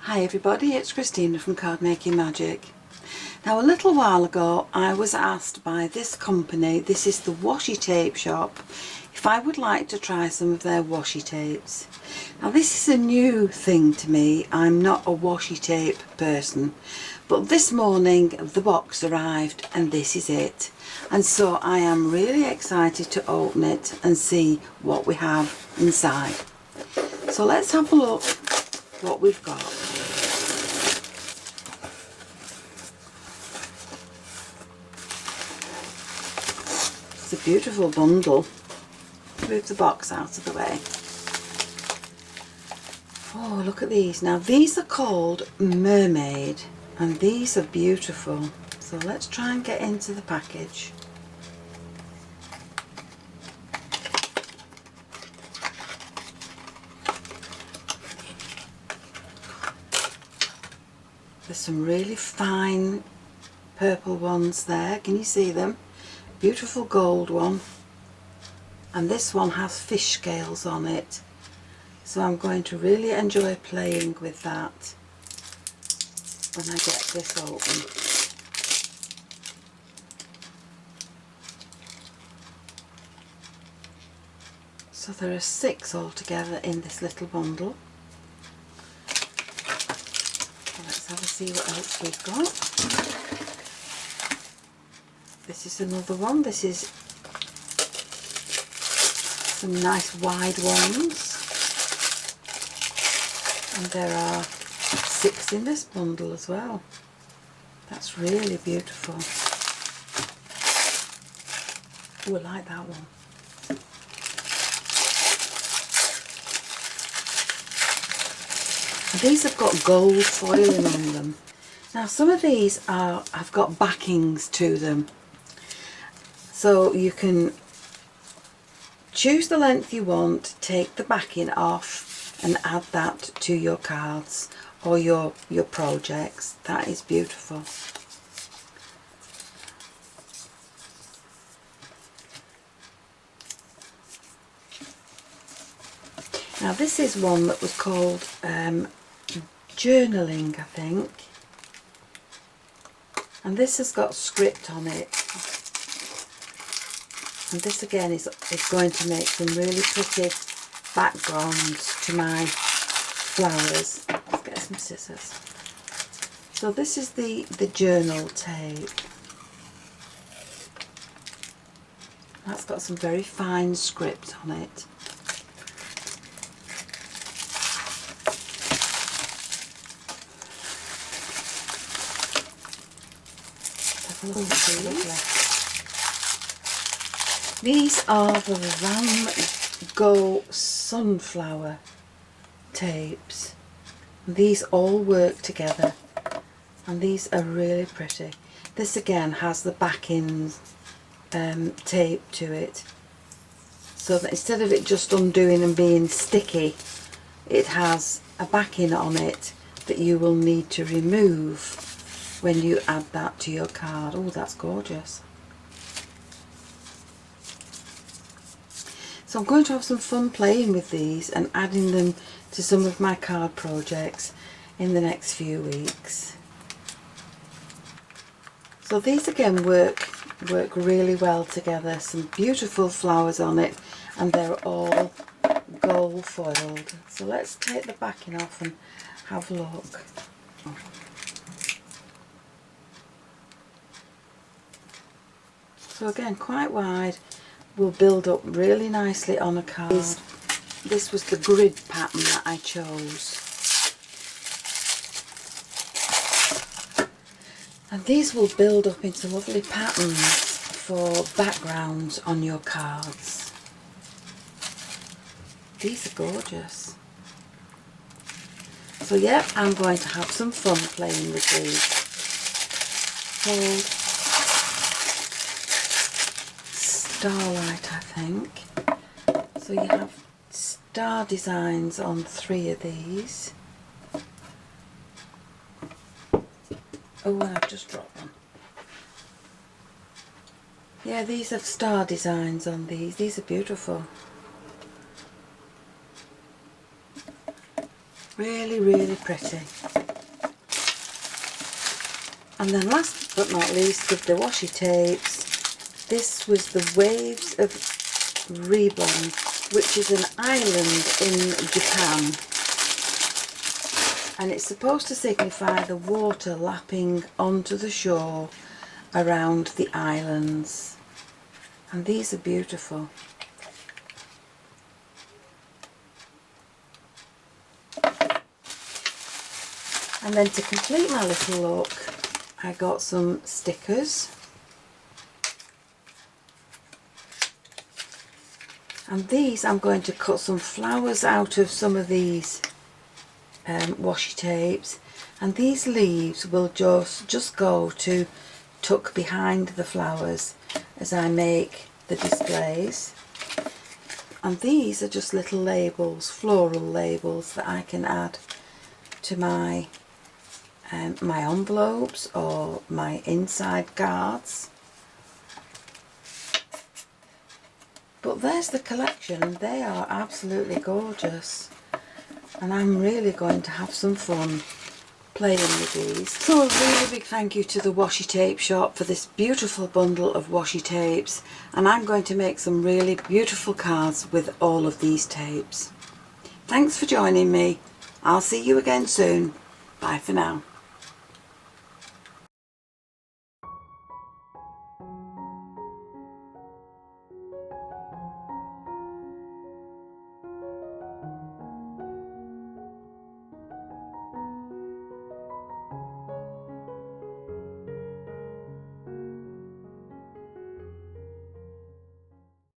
Hi everybody, it's Christina from Card Making Magic. Now a little while ago I was asked by this company, this is the Washi Tape Shop, if I would like to try some of their washi tapes. Now this is a new thing to me, I'm not a washi tape person, but this morning the box arrived and this is it. And so I am really excited to open it and see what we have inside. So let's have a look what we've got. It's a beautiful bundle. Move the box out of the way. Oh, look at these. Now these are called Mermaid and these are beautiful. So let's try and get into the package. There's some really fine purple ones there. Can you see them? Beautiful gold one. And this one has fish scales on it. So I'm going to really enjoy playing with that when I get this open. So there are 6 altogether in this little bundle. Let's have a see what else we've got. This is another one. This is some nice wide ones. And there are 6 in this bundle as well. That's really beautiful. Oh, I like that one. These have got gold foiling on them. Now some of these have got backings to them. So you can choose the length you want, take the backing off and add that to your cards or your projects. That is beautiful. Now this is one that was called journaling, I think, and this has got script on it, and this again is going to make some really pretty backgrounds to my flowers. Let's get some scissors. So this is the journal tape. That's got some very fine script on it. These are the Van Gogh sunflower tapes. These all work together and these are really pretty. This again has the backing tape to it, so that instead of it just undoing and being sticky, it has a backing on it that you will need to remove when you add that to your card. Oh, that's gorgeous. So I'm going to have some fun playing with these and adding them to some of my card projects in the next few weeks. So these again work really well together. Some beautiful flowers on it and they're all gold foiled. So let's take the backing off and have a look. So again, quite wide, will build up really nicely on a card. This was the grid pattern that I chose. And these will build up into lovely patterns for backgrounds on your cards. These are gorgeous. So yeah, I'm going to have some fun playing with these. Called Starlight, I think. So you have star designs on 3 of these. Oh, and I've just dropped one. Yeah, these have star designs on these. These are beautiful. Really, really pretty. And then last but not least, with the washi tapes, this was the Waves of Reblond, which is an island in Japan. And it's supposed to signify the water lapping onto the shore around the islands. And these are beautiful. And then to complete my little look, I got some stickers. And these, I'm going to cut some flowers out of some of these washi tapes, and these leaves will just go to tuck behind the flowers as I make the displays. And these are just little labels, floral labels, that I can add to my my envelopes or my inside cards. But there's the collection, and they are absolutely gorgeous, and I'm really going to have some fun playing with these. So a really big thank you to the Washi Tape Shop for this beautiful bundle of washi tapes, and I'm going to make some really beautiful cards with all of these tapes. Thanks for joining me. I'll see you again soon. Bye for now.